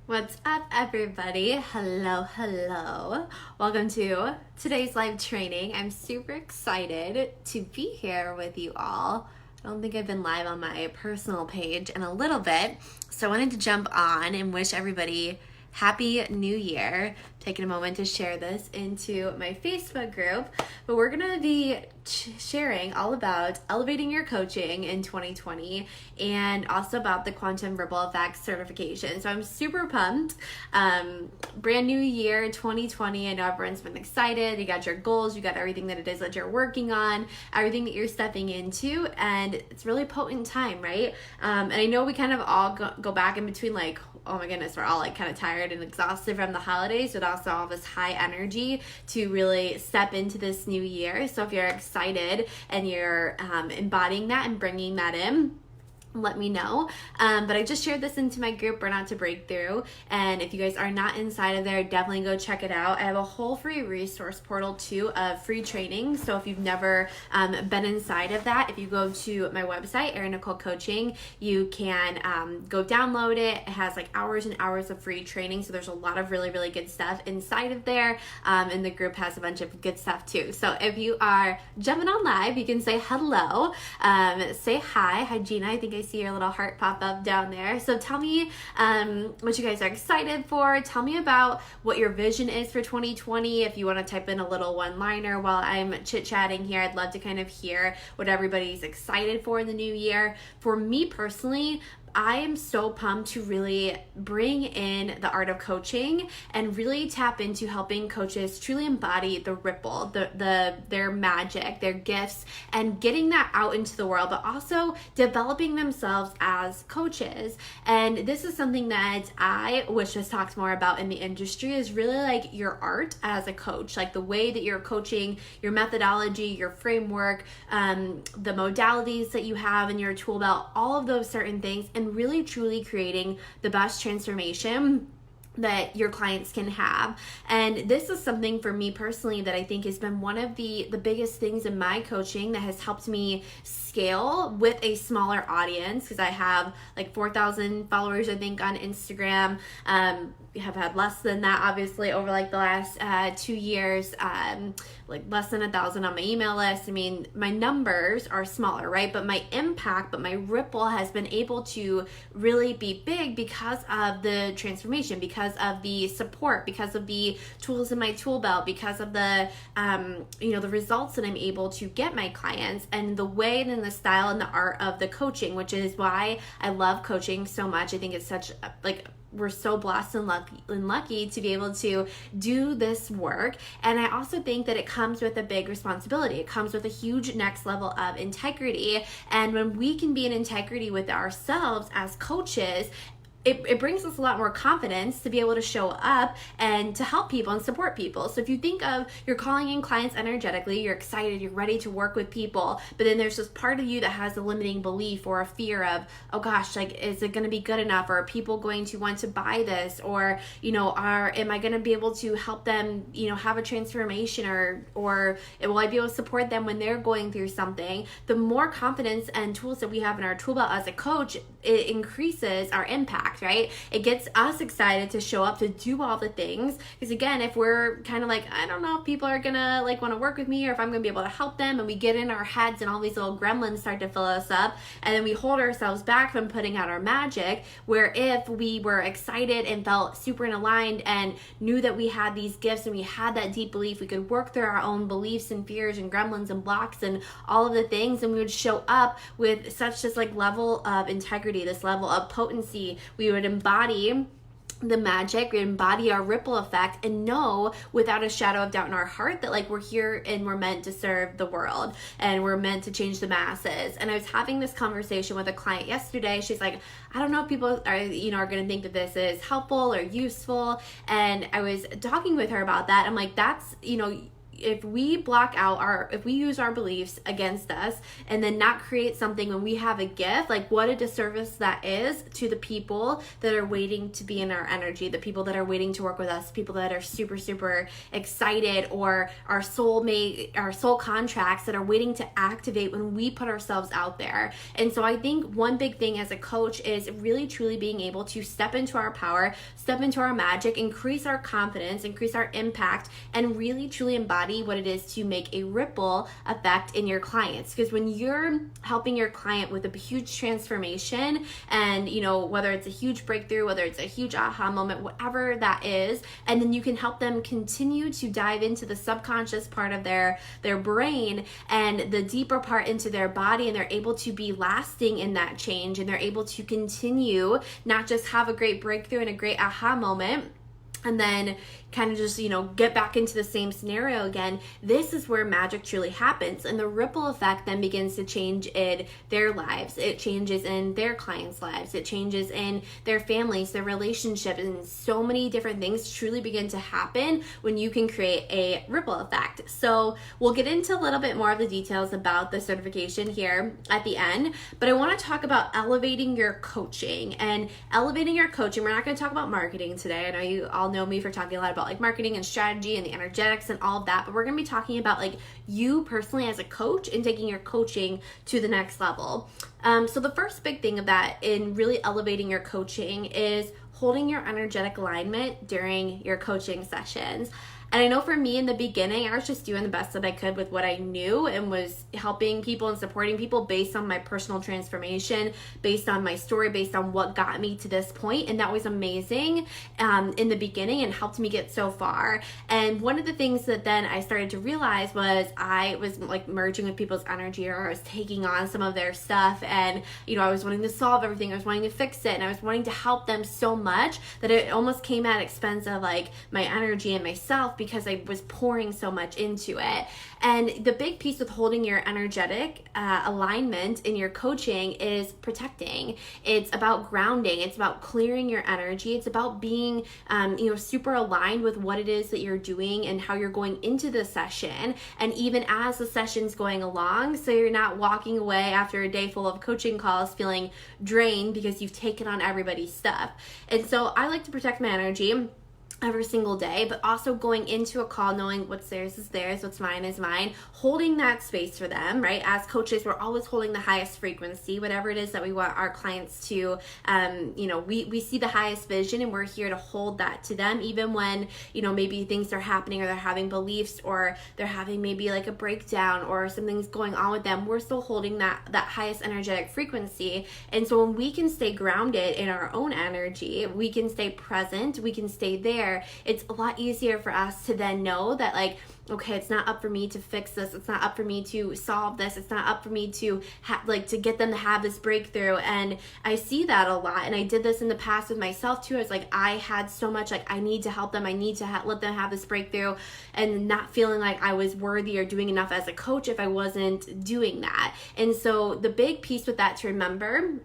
What's up, everybody? Hello. Welcome to today's live training. I'm super excited to be here with you all. I don't think I've been live on my personal page in a little bit, so I wanted to jump on and wish everybody Happy New Year. Taking a moment to share this into my Facebook group, but we're gonna be sharing all about elevating your coaching in 2020 and also about the Quantum Ripple Effect certification. So I'm super pumped. Brand new year 2020. I know everyone's been excited. You got your goals, you got everything that it is that you're working on, everything that you're stepping into, and it's really potent time, right? And I know we kind of all go back in between, like, oh my goodness, we're all like kind of tired and exhausted from the holidays, but also all this high energy to really step into this new year. So if you're excited and you're embodying that and bringing that in, let me know. But I just shared this into my group, Burnout to Breakthrough. And if you guys are not inside of there, definitely go check it out. I have a whole free resource portal too of free training. So if you've never been inside of that, if you go to my website, Erin Nicole Coaching, you can go download it. It has like hours and hours of free training. So there's a lot of really, really good stuff inside of there. And the group has a bunch of good stuff too. So if you are jumping on live, you can say hello, say hi. Hi, Gina. I think I see your little heart pop up down there. So tell me what you guys are excited for. Tell me about what your vision is for 2020. If you want to type in a little one-liner while I'm chit-chatting here, I'd love to kind of hear what everybody's excited for in the new year. For me personally, I am so pumped to really bring in the art of coaching and really tap into helping coaches truly embody the ripple, their magic, their gifts, and getting that out into the world, but also developing themselves as coaches. And this is something that I wish was talked more about in the industry, is really like your art as a coach, like the way that you're coaching, your methodology, your framework, the modalities that you have in your tool belt, all of those certain things, and really truly creating the best transformation that your clients can have. And this is something for me personally that I think has been one of the biggest things in my coaching that has helped me scale with a smaller audience, because I have like 4,000 followers I think on Instagram. We have had less than that obviously over like the last 2 years, like less than 1,000 on my email list. I mean, my numbers are smaller, right? But my impact, but my ripple has been able to really be big because of the transformation, because of the support, because of the tools in my tool belt, because of the the results that I'm able to get my clients, and the way and the style and the art of the coaching, which is why I love coaching so much. I think it's such like, we're so blessed and lucky to be able to do this work. And I also think that it comes with a big responsibility. It comes with a huge next level of integrity. And when we can be in integrity with ourselves as coaches, it brings us a lot more confidence to be able to show up and to help people and support people. So if you think of, you're calling in clients energetically, you're excited, you're ready to work with people, but then there's this part of you that has a limiting belief or a fear of, oh gosh, like, is it going to be good enough? Or are people going to want to buy this? Or, am I going to be able to help them, have a transformation, or will I be able to support them when they're going through something? The more confidence and tools that we have in our tool belt as a coach, it increases our impact, right? It gets us excited to show up, to do all the things. Because again, if we're kind of like, I don't know if people are gonna like want to work with me, or if I'm gonna be able to help them, and we get in our heads and all these little gremlins start to fill us up, and then we hold ourselves back from putting out our magic, where if we were excited and felt super aligned and knew that we had these gifts and we had that deep belief, we could work through our own beliefs and fears and gremlins and blocks and all of the things, and we would show up with such this like level of integrity, this level of potency. We would embody the magic, we embody our ripple effect, and know without a shadow of doubt in our heart that like we're here and we're meant to serve the world and we're meant to change the masses. And I was having this conversation with a client yesterday. She's like, I don't know if people are going to think that this is helpful or useful. And I was talking with her about that. I'm like, that's, if we if we use our beliefs against us and then not create something when we have a gift, like what a disservice that is to the people that are waiting to be in our energy, the people that are waiting to work with us, people that are super, super excited, or our soulmate, our soul contracts that are waiting to activate when we put ourselves out there. And so I think one big thing as a coach is really truly being able to step into our power, step into our magic, increase our confidence, increase our impact, and really truly embody what it is to make a ripple effect in your clients. Because when you're helping your client with a huge transformation, and whether it's a huge breakthrough, whether it's a huge aha moment, whatever that is, and then you can help them continue to dive into the subconscious part of their brain and the deeper part into their body, and they're able to be lasting in that change, and they're able to continue, not just have a great breakthrough and a great aha moment and then kind of just, get back into the same scenario again. This is where magic truly happens. And the ripple effect then begins to change in their lives. It changes in their clients' lives. It changes in their families, their relationships, and so many different things truly begin to happen when you can create a ripple effect. So we'll get into a little bit more of the details about the certification here at the end, but I want to talk about elevating your coaching. And elevating your coaching, we're not going to talk about marketing today. I know you all know me for talking a lot about like marketing and strategy and the energetics and all of that, but we're going to be talking about like you personally as a coach and taking your coaching to the next level. So the first big thing of that in really elevating your coaching is holding your energetic alignment during your coaching sessions. And I know for me in the beginning, I was just doing the best that I could with what I knew and was helping people and supporting people based on my personal transformation, based on my story, based on what got me to this point. And that was amazing in the beginning and helped me get so far. And one of the things that then I started to realize was I was like merging with people's energy, or I was taking on some of their stuff. And, I was wanting to solve everything. I was wanting to fix it. And I was wanting to help them so much that it almost came at expense of like my energy and myself, because I was pouring so much into it. And the big piece with holding your energetic alignment in your coaching is protecting. It's about grounding. It's about clearing your energy. It's about being, super aligned with what it is that you're doing and how you're going into the session. And even as the session's going along, so you're not walking away after a day full of coaching calls feeling drained because you've taken on everybody's stuff. And so I like to protect my energy every single day, but also going into a call knowing what's theirs is theirs, what's mine is mine, holding that space for them, right? As coaches, we're always holding the highest frequency, whatever it is that we want our clients to, we see the highest vision, and we're here to hold that to them, even when, maybe things are happening, or they're having beliefs, or they're having maybe like a breakdown, or something's going on with them. We're still holding that highest energetic frequency. And so when we can stay grounded in our own energy, we can stay present, we can stay there, it's a lot easier for us to then know that like, okay, it's not up for me to fix this. It's not up for me to solve this. It's not up for me to to get them to have this breakthrough. And I see that a lot. And I did this in the past with myself too. It's like, I had so much, like, I need to help them. I need to let them have this breakthrough, and not feeling like I was worthy or doing enough as a coach if I wasn't doing that. And so the big piece with that to remember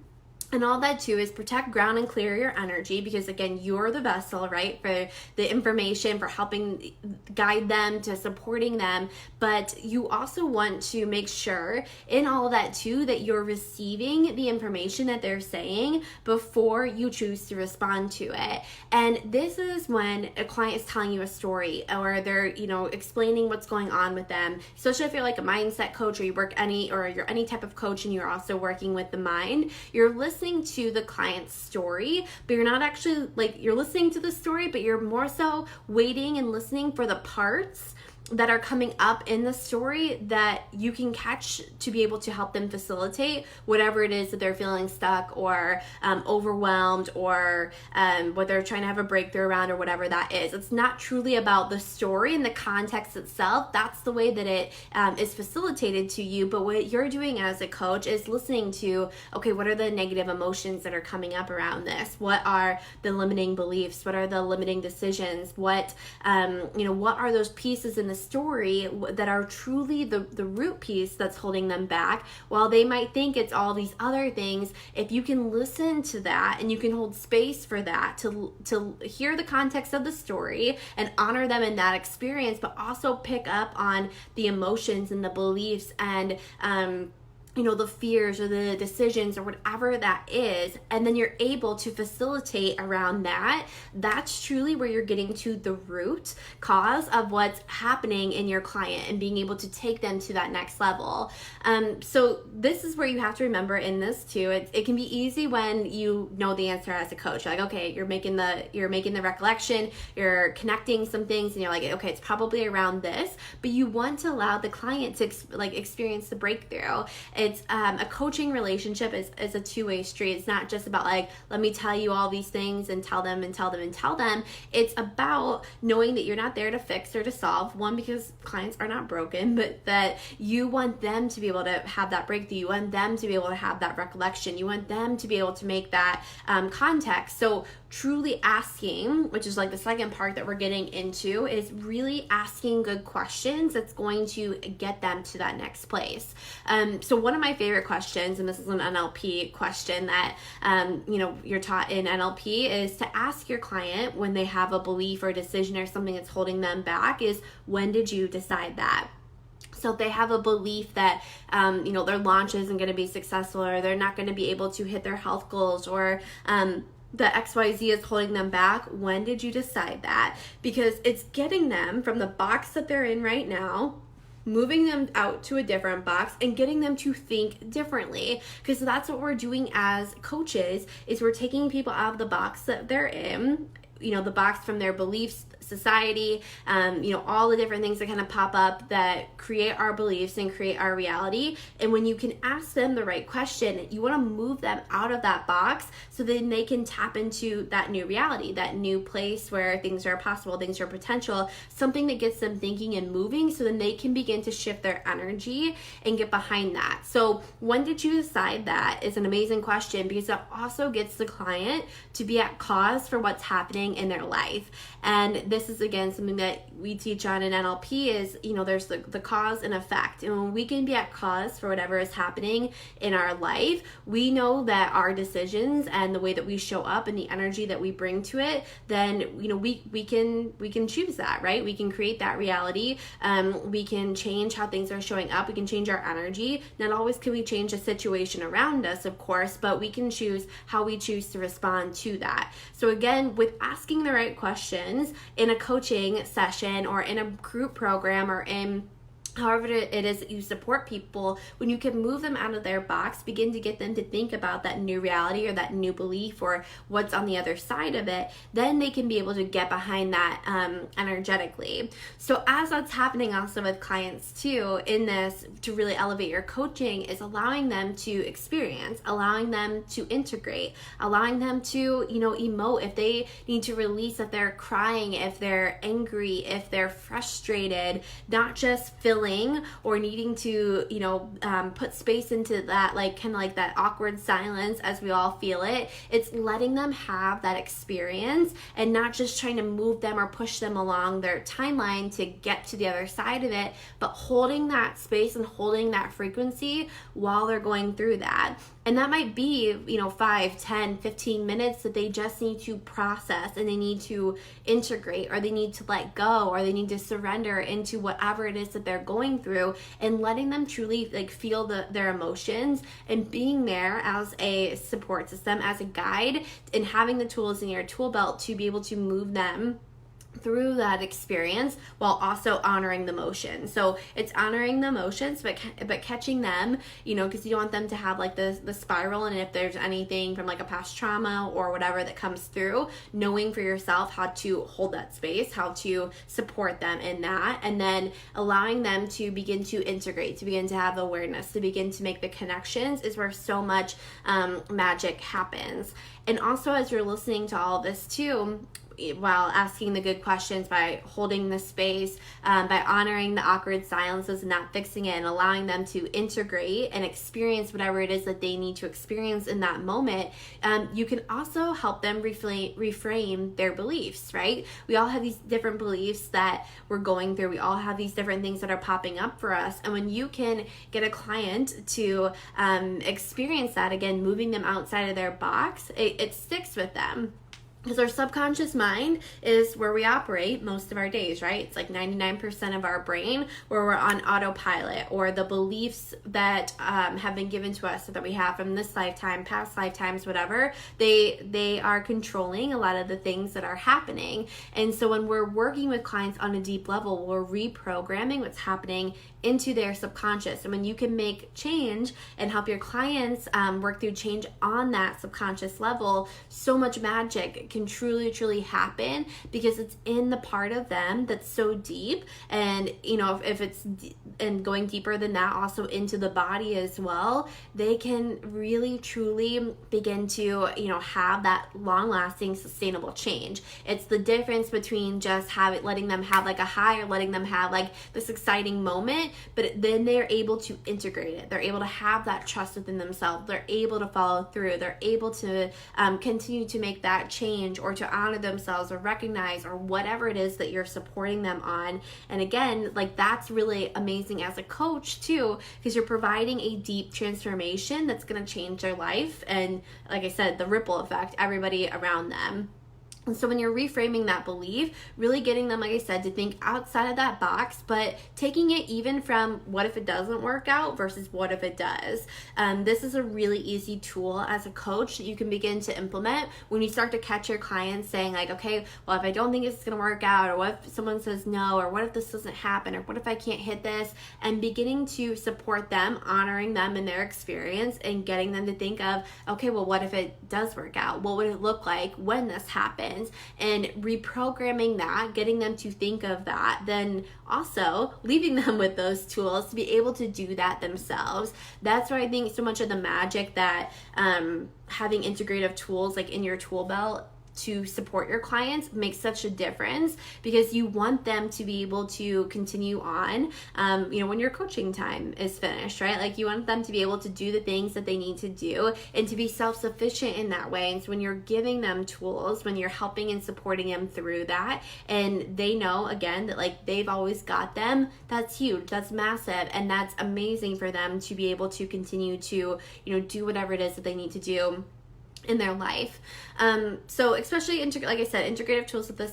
and all that too is protect, ground, and clear your energy, because again, you're the vessel, right, for the information, for helping guide them, to supporting them. But you also want to make sure in all of that too that you're receiving the information that they're saying before you choose to respond to it. And this is when a client is telling you a story, or they're explaining what's going on with them, especially if you're like a mindset coach, or you're any type of coach and you're also working with the mind. You're listening to the client's story, but you're not actually you're listening to the story, but you're more so waiting and listening for the parts that are coming up in the story that you can catch to be able to help them facilitate whatever it is that they're feeling stuck or overwhelmed, or what they're trying to have a breakthrough around, or whatever that is. It's not truly about the story and the context itself. That's the way that it is facilitated to you. But what you're doing as a coach is listening to, okay, what are the negative emotions that are coming up around this? What are the limiting beliefs? What are the limiting decisions? What are those pieces in the story that are truly the root piece that's holding them back. While they might think it's all these other things, if you can listen to that and you can hold space for that, to hear the context of the story and honor them in that experience, but also pick up on the emotions and the beliefs and the fears or the decisions or whatever that is, and then you're able to facilitate around that, that's truly where you're getting to the root cause of what's happening in your client and being able to take them to that next level. So this is where you have to remember in this too, it can be easy when you know the answer as a coach. You're like, okay, you're making the recollection, you're connecting some things, and you're like, okay, it's probably around this, but you want to allow the client to experience the breakthrough. It's a coaching relationship is a two-way street. It's not just about like, let me tell you all these things and tell them. It's about knowing that you're not there to fix or to solve. One, because clients are not broken, but that you want them to be able to have that breakthrough. You want them to be able to have that recollection. You want them to be able to make that context. So truly asking, which is like the second part that we're getting into, is really asking good questions that's going to get them to that next place. So one of my favorite questions, and this is an NLP question that you're taught in NLP, is to ask your client when they have a belief or decision or something that's holding them back is, when did you decide that? So if they have a belief that, their launch isn't going to be successful, or they're not going to be able to hit their health goals, or the XYZ is holding them back, when did you decide that? Because it's getting them from the box that they're in right now, moving them out to a different box and getting them to think differently. Because that's what we're doing as coaches, is we're taking people out of the box that they're in, the box from their beliefs, society, all the different things that kind of pop up that create our beliefs and create our reality. And when you can ask them the right question, you want to move them out of that box so then they can tap into that new reality, that new place where things are possible, things are potential, something that gets them thinking and moving, so then they can begin to shift their energy and get behind that. So when did you decide that is an amazing question, because it also gets the client to be at cause for what's happening in their life. And this is again something that we teach on in NLP is, there's the cause and effect. And when we can be at cause for whatever is happening in our life, we know that our decisions and the way that we show up and the energy that we bring to it, then we can choose that, right? We can create that reality. We can change how things are showing up. We can change our energy. Not always can we change the situation around us, of course, but we can choose how we choose to respond to that. So again, with asking the right questions in a coaching session or in a group program or in however it is that you support people, when you can move them out of their box, begin to get them to think about that new reality or that new belief or what's on the other side of it, then they can be able to get behind that energetically. So as that's happening also with clients too, in this, to really elevate your coaching, is allowing them to experience, allowing them to integrate, allowing them to, emote if they need to release, if they're crying, if they're angry, if they're frustrated, not just feeling or needing to, put space into that, kind of like that awkward silence as we all feel it. It's letting them have that experience and not just trying to move them or push them along their timeline to get to the other side of it, but holding that space and holding that frequency while they're going through that. And that might be, 5, 10, 15 minutes that they just need to process and they need to integrate, or they need to let go, or they need to surrender into whatever it is that they're going through, and letting them truly feel their emotions and being there as a support system, as a guide, and having the tools in your tool belt to be able to move them through that experience while also honoring the emotion. So it's honoring the emotions, but catching them, because you don't want them to have the spiral. And if there's anything from a past trauma or whatever that comes through, knowing for yourself how to hold that space, how to support them in that, and then allowing them to begin to integrate, to begin to have awareness, to begin to make the connections, is where so much magic happens. And also, as you're listening to all this too, while asking the good questions, by holding the space, by honoring the awkward silences and not fixing it, and allowing them to integrate and experience whatever it is that they need to experience in that moment, you can also help them reframe their beliefs, right? We all have these different beliefs that we're going through. We all have these different things that are popping up for us. And when you can get a client to experience that, again, moving them outside of their box, it sticks with them. Because our subconscious mind is where we operate most of our days, right? It's like 99% of our brain where we're on autopilot, or the beliefs that have been given to us, that we have from this lifetime, past lifetimes, whatever, they are controlling a lot of the things that are happening. And so when we're working with clients on a deep level, we're reprogramming what's happening into their subconscious. And when you can make change and help your clients work through change on that subconscious level, so much magic can truly happen, because it's in the part of them that's so deep. And if it's and going deeper than that, also into the body as well, they can really truly begin to have that long-lasting sustainable change. It's the difference between just letting them have like a high, or letting them have like this exciting moment, but then they're able to integrate it. They're able to have that trust within themselves. They're able to follow through. They're able to continue to make that change, or to honor themselves, or recognize, or whatever it is that you're supporting them on. And again, like, that's really amazing as a coach too, because you're providing a deep transformation that's going to change their life. And like I said, the ripple effect, everybody around them. And so when you're reframing that belief, really getting them, like I said, to think outside of that box, but taking it even from what if it doesn't work out versus what if it does. This is a really easy tool as a coach that you can begin to implement when you start to catch your clients saying like, okay, well, if I don't think it's going to work out, or what if someone says no, or what if this doesn't happen, or what if I can't hit this, and beginning to support them, honoring them in their experience, and getting them to think of, okay, well, what if it does work out? What would it look like when this happens? And reprogramming that, getting them to think of that, then also leaving them with those tools to be able to do that themselves. That's why I think so much of the magic that having integrative tools like in your tool belt to support your clients makes such a difference, because you want them to be able to continue on, when your coaching time is finished, right? Like, you want them to be able to do the things that they need to do and to be self-sufficient in that way. And so when you're giving them tools, when you're helping and supporting them through that, and they know, again, that like they've always got them, that's huge, that's massive, and that's amazing for them to be able to continue to, do whatever it is that they need to do in their life. So especially, like I said, integrative tools with the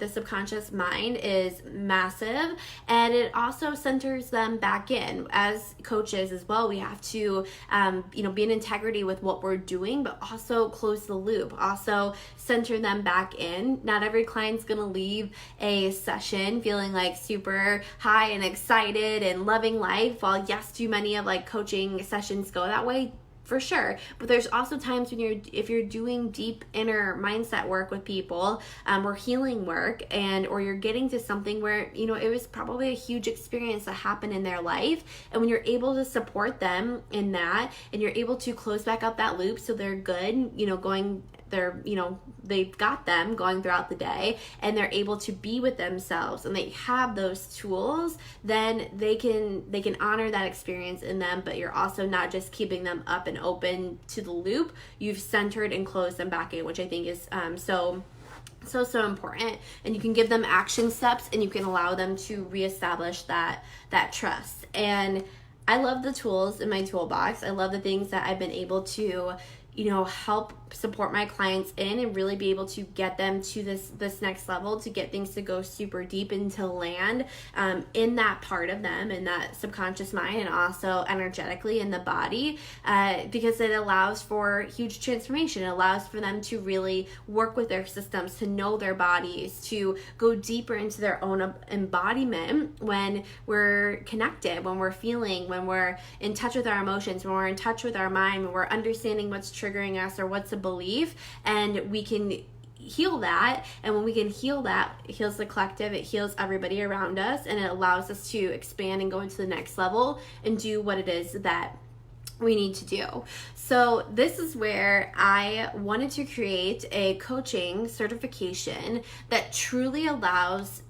subconscious mind is massive, and it also centers them back in. As coaches as well, we have to, be in integrity with what we're doing, but also close the loop, also center them back in. Not every client's gonna leave a session feeling like super high and excited and loving life, while yes, too many of like coaching sessions go that way, for sure. But there's also times when if you're doing deep inner mindset work with people, or healing work, or you're getting to something where, it was probably a huge experience that happened in their life. And when you're able to support them in that, and you're able to close back up that loop so they're good, they've got them going throughout the day, and they're able to be with themselves, and they have those tools, then they can honor that experience in them. But you're also not just keeping them up and open to the loop. You've centered and closed them back in, which I think is so important. And you can give them action steps, and you can allow them to reestablish that trust. And I love the tools in my toolbox. I love the things that I've been able to help support my clients in, and really be able to get them to this next level, to get things to go super deep and to land in that part of them, in that subconscious mind, and also energetically in the body, because it allows for huge transformation. It allows for them to really work with their systems, to know their bodies, to go deeper into their own embodiment when we're connected, when we're feeling, when we're in touch with our emotions, when we're in touch with our mind, when we're understanding what's triggering us or what's a belief, and we can heal that. And when we can heal that, it heals the collective, it heals everybody around us, and it allows us to expand and go into the next level and do what it is that we need to do. So this is where I wanted to create a coaching certification that truly allows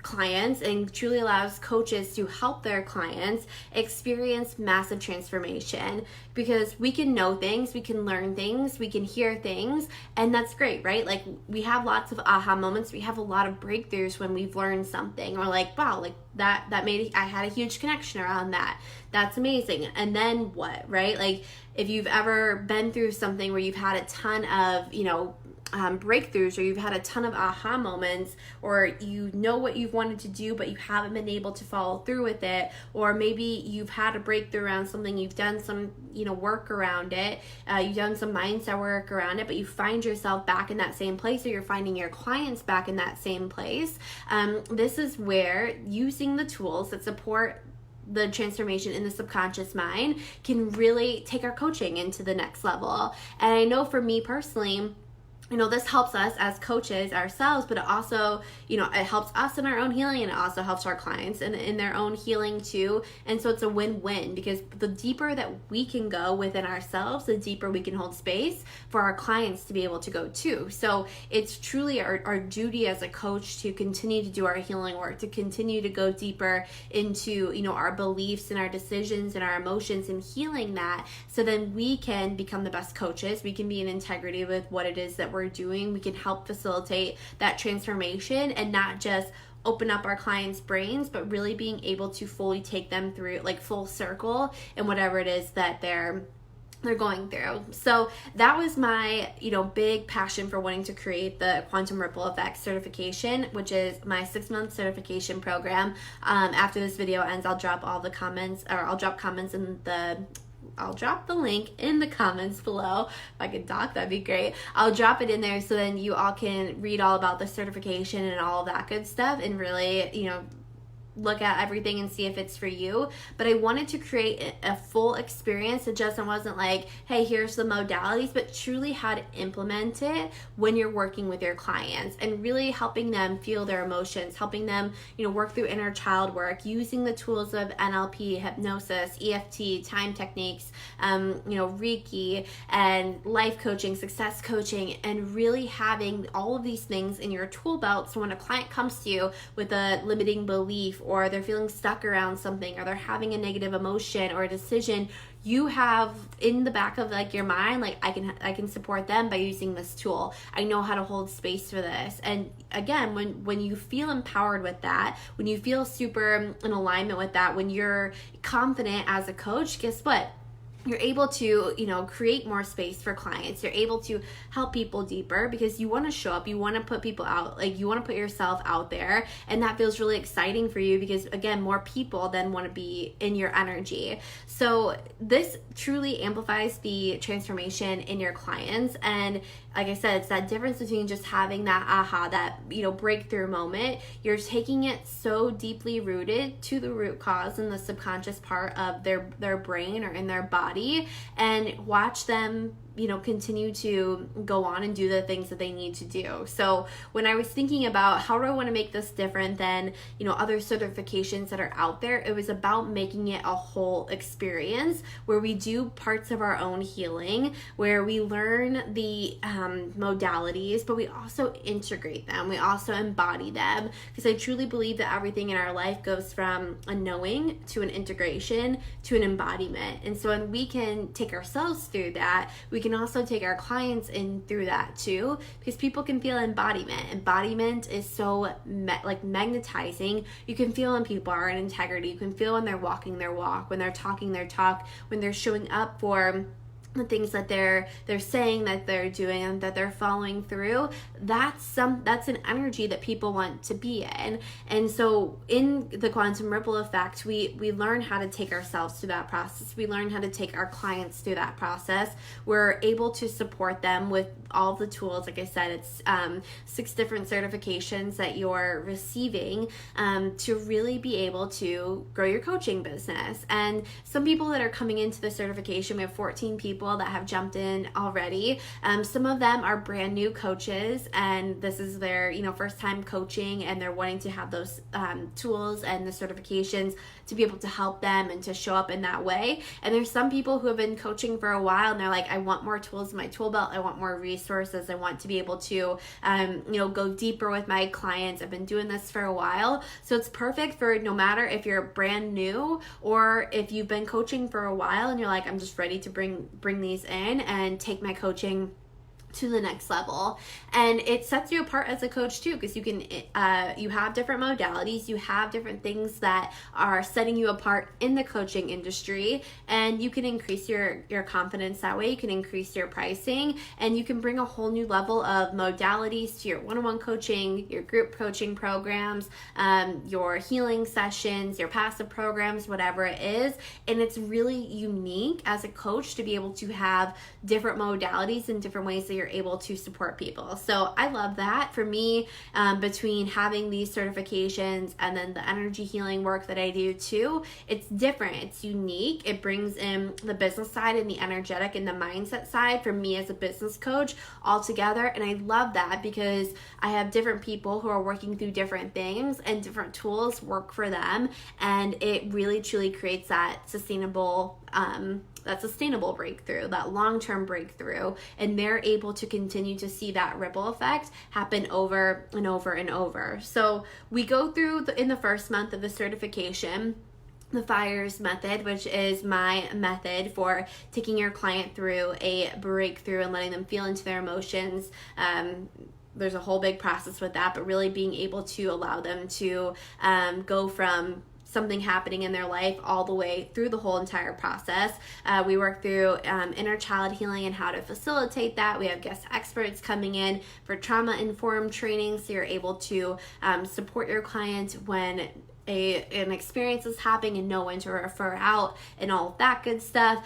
clients and truly allows coaches to help their clients experience massive transformation, because we can know things, we can learn things, we can hear things, and that's great, right? Like, we have lots of aha moments, we have a lot of breakthroughs when we've learned something, or like, wow, like that made, I had a huge connection around that. That's amazing. And then what, right? Like, if you've ever been through something where you've had a ton of, breakthroughs, or you've had a ton of aha moments, or you know what you've wanted to do but you haven't been able to follow through with it, or maybe you've had a breakthrough around something, you've done some work around it, you've done some mindset work around it, but you find yourself back in that same place, or you're finding your clients back in that same place. This is where using the tools that support the transformation in the subconscious mind can really take our coaching into the next level. And I know for me personally, this helps us as coaches ourselves, but it also, it helps us in our own healing, and it also helps our clients in their own healing too. And so it's a win-win, because the deeper that we can go within ourselves, the deeper we can hold space for our clients to be able to go too. So it's truly our duty as a coach to continue to do our healing work, to continue to go deeper into, our beliefs and our decisions and our emotions, and healing that, so then we can become the best coaches. We can be in integrity with what it is that we're doing. We can help facilitate that transformation, and not just open up our clients' brains, but really being able to fully take them through, like, full circle in whatever it is that they're going through. So that was my, big passion for wanting to create the Quantum Ripple Effect certification, which is my 6-month certification program. After this video ends, I'll drop all the comments, or I'll drop the link in the comments below. If I could talk, that'd be great. I'll drop it in there, so then you all can read all about the certification and all of that good stuff, and really, look at everything and see if it's for you. But I wanted to create a full experience. It just wasn't like, hey, here's the modalities, but truly how to implement it when you're working with your clients, and really helping them feel their emotions, helping them, work through inner child work, using the tools of NLP, hypnosis, EFT, time techniques, Reiki, and life coaching, success coaching, and really having all of these things in your tool belt. So when a client comes to you with a limiting belief, or they're feeling stuck around something, or they're having a negative emotion or a decision, you have in the back of your mind, like, I can support them by using this tool. I know how to hold space for this. And again, when you feel empowered with that, when you feel super in alignment with that, when you're confident as a coach, guess what? You're able to, create more space for clients. You're able to help people deeper, because you want to show up. You want to put people out, you want to put yourself out there. And that feels really exciting for you, because again, more people then want to be in your energy. So this truly amplifies the transformation in your clients. And like I said, it's that difference between just having that aha, that, breakthrough moment. You're taking it so deeply rooted to the root cause in the subconscious part of their brain or in their body, and watch them continue to go on and do the things that they need to do. So when I was thinking about how do I want to make this different than, other certifications that are out there, it was about making it a whole experience where we do parts of our own healing, where we learn the modalities, but we also integrate them. We also embody them, because I truly believe that everything in our life goes from a knowing to an integration to an embodiment. And so when we can take ourselves through that, we can also take our clients in through that too, because people can feel embodiment. Embodiment is so magnetizing. You can feel when people are in integrity. You can feel when they're walking their walk, when they're talking their talk, when they're showing up for the things that they're saying that they're doing and that they're following through. That's an energy that people want to be in. And so in the Quantum Ripple Effect, we learn how to take ourselves through that process. We learn how to take our clients through that process. We're able to support them with all the tools. Like I said, it's 6 different certifications that you're receiving to really be able to grow your coaching business. And some people that are coming into the certification, we have 14 people people that have jumped in already. Some of them are brand new coaches, and this is their first time coaching, and they're wanting to have those tools and the certifications to be able to help them and to show up in that way. And there's some people who have been coaching for a while, and they're like, I want more tools in my tool belt. I want more resources. I want to be able to go deeper with my clients. I've been doing this for a while. So it's perfect for no matter if you're brand new or if you've been coaching for a while and you're like, I'm just ready to bring these in and take my coaching to the next level. And it sets you apart as a coach too, because you have different modalities, you have different things that are setting you apart in the coaching industry, and you can increase your confidence that way. You can increase your pricing, and you can bring a whole new level of modalities to your one-on-one coaching, your group coaching programs, your healing sessions, your passive programs, whatever it is. And it's really unique as a coach to be able to have different modalities and different ways that you're able to support people. So I love that. For me, between having these certifications and then the energy healing work that I do too, it's different, it's unique. It brings in the business side and the energetic and the mindset side for me as a business coach all together. And I love that because I have different people who are working through different things, and different tools work for them, and it really truly creates that sustainable breakthrough, that long-term breakthrough, and they're able to continue to see that ripple effect happen over and over and over. So we go through in the first month of the certification, the FIRES method, which is my method for taking your client through a breakthrough and letting them feel into their emotions. There's a whole big process with that, but really being able to allow them to go from something happening in their life all the way through the whole entire process. We work through inner child healing and how to facilitate that. We have guest experts coming in for trauma-informed training, so you're able to support your client when an experience is happening and know when to refer out and all of that good stuff.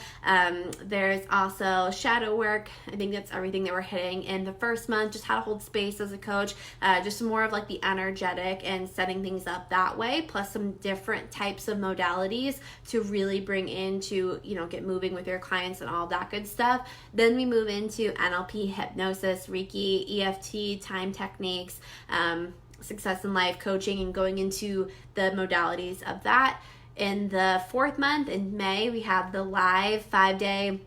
There's also shadow work. I think that's everything that we're hitting in the first month, just how to hold space as a coach, just more of like the energetic and setting things up that way, plus some different types of modalities to really bring in to, get moving with your clients and all of that good stuff. Then we move into NLP, hypnosis, Reiki, EFT, time techniques, success in life coaching, and going into the modalities of that. In the fourth month, in May, we have the live 5-day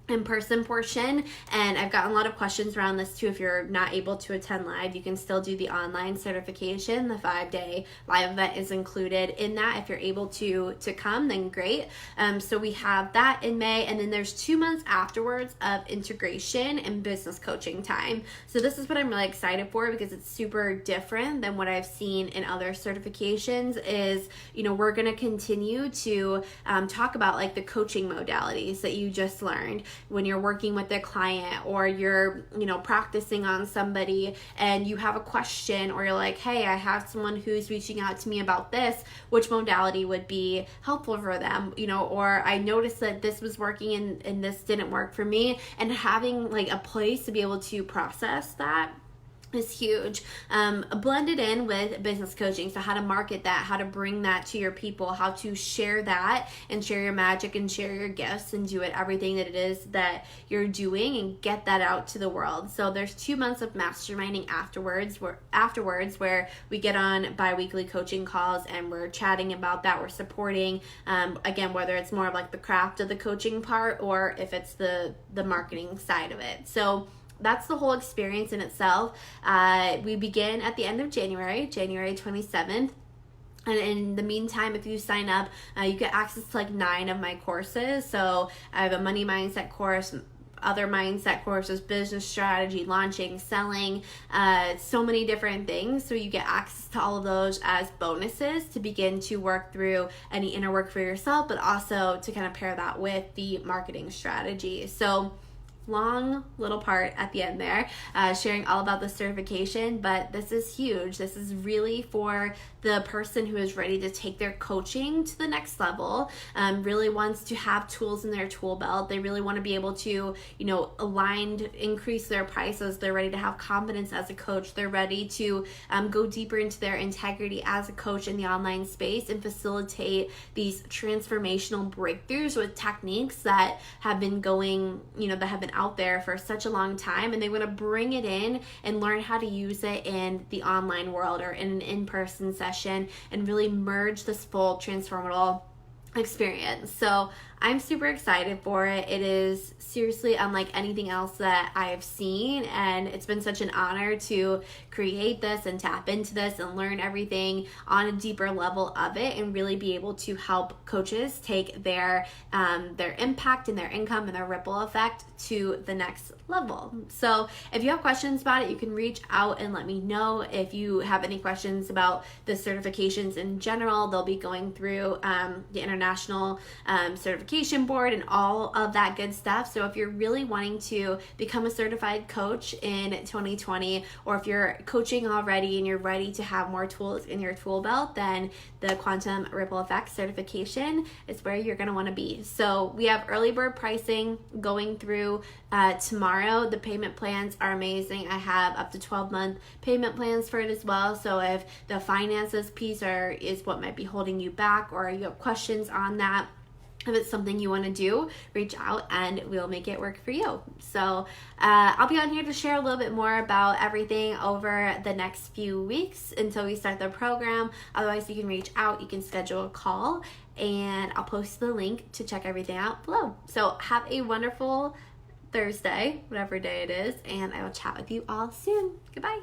in-person portion, and I've gotten a lot of questions around this too. If you're not able to attend live, you can still do the online certification. The 5-day live event is included in that. If you're able to come, then great. So we have that in May, and then there's 2 months afterwards of integration and business coaching time. So this is what I'm really excited for, because it's super different than what I've seen in other certifications. Is we're going to continue to talk about like the coaching modalities that you just learned when you're working with a client, or you're practicing on somebody and you have a question, or you're like, hey, I have someone who's reaching out to me about this, which modality would be helpful for them, or I noticed that this was working and this didn't work for me, and having like a place to be able to process that is huge. Blended in with business coaching, so how to market that, how to bring that to your people, how to share that and share your magic and share your gifts and do everything that it is that you're doing and get that out to the world. So there's 2 months of masterminding afterwards where we get on bi-weekly coaching calls and we're chatting about that. We're supporting, again, whether it's more of like the craft of the coaching part or if it's the marketing side of it. So that's the whole experience in itself. We begin at the end of January 27th. And in the meantime, if you sign up, you get access to like 9 of my courses. So I have a money mindset course, other mindset courses, business strategy, launching, selling, so many different things. So you get access to all of those as bonuses to begin to work through any inner work for yourself, but also to kind of pair that with the marketing strategy. So long little part at the end there, sharing all about the certification, but this is huge. This is really for the person who is ready to take their coaching to the next level, really wants to have tools in their tool belt. They really want to be able to, increase their prices. They're ready to have confidence as a coach. They're ready to go deeper into their integrity as a coach in the online space and facilitate these transformational breakthroughs with techniques that have been that have been out there for such a long time, and they want to bring it in and learn how to use it in the online world or in an in-person session and really merge this full transformational experience. So I'm super excited for it. It is seriously unlike anything else that I have seen, and it's been such an honor to create this and tap into this and learn everything on a deeper level of it and really be able to help coaches take their impact and their income and their ripple effect to the next level. So if you have questions about it, you can reach out and let me know. If you have any questions about the certifications in general, they'll be going through the International Certification Board and all of that good stuff. So if you're really wanting to become a certified coach in 2020, or if you're coaching already and you're ready to have more tools in your tool belt, then the Quantum Ripple Effect certification is where you're going to want to be. So we have early bird pricing going through tomorrow. The payment plans are amazing. I have up to 12-month payment plans for it as well. So if the finances piece is what might be holding you back, or you have questions on that, if it's something you want to do, reach out and we'll make it work for you. So I'll be on here to share a little bit more about everything over the next few weeks until we start the program. Otherwise, you can reach out, you can schedule a call, and I'll post the link to check everything out below. So have a wonderful Thursday, whatever day it is, and I will chat with you all soon. Goodbye.